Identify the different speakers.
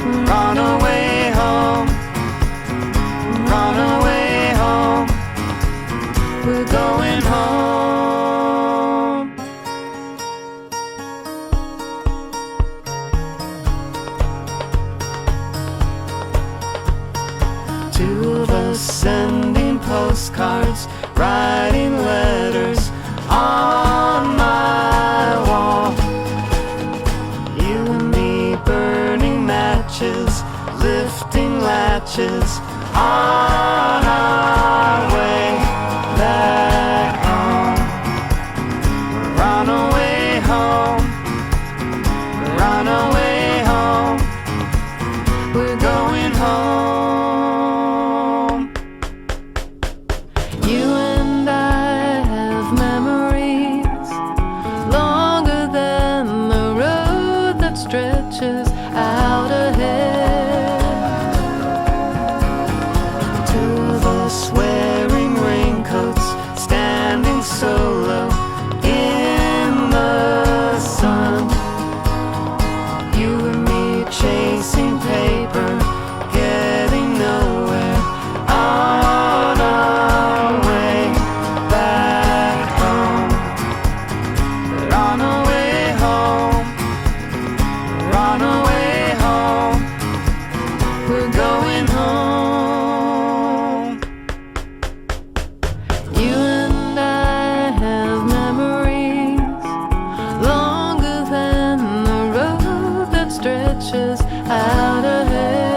Speaker 1: Run away home, run away home, we're going home. Two of us sending postcards, writing letters on my wall. You and me burning matches, lifting latches on our way back home. Run away home, run away home, we're going home. You and I have memories longer than the road that stretches out ahead. Two of us wearing raincoats, standing solo in the sun. You and me chasing paper, getting nowhere on our way back home. Run away home, run away home, we're going home. You and I have memories longer than the road that stretches out ahead.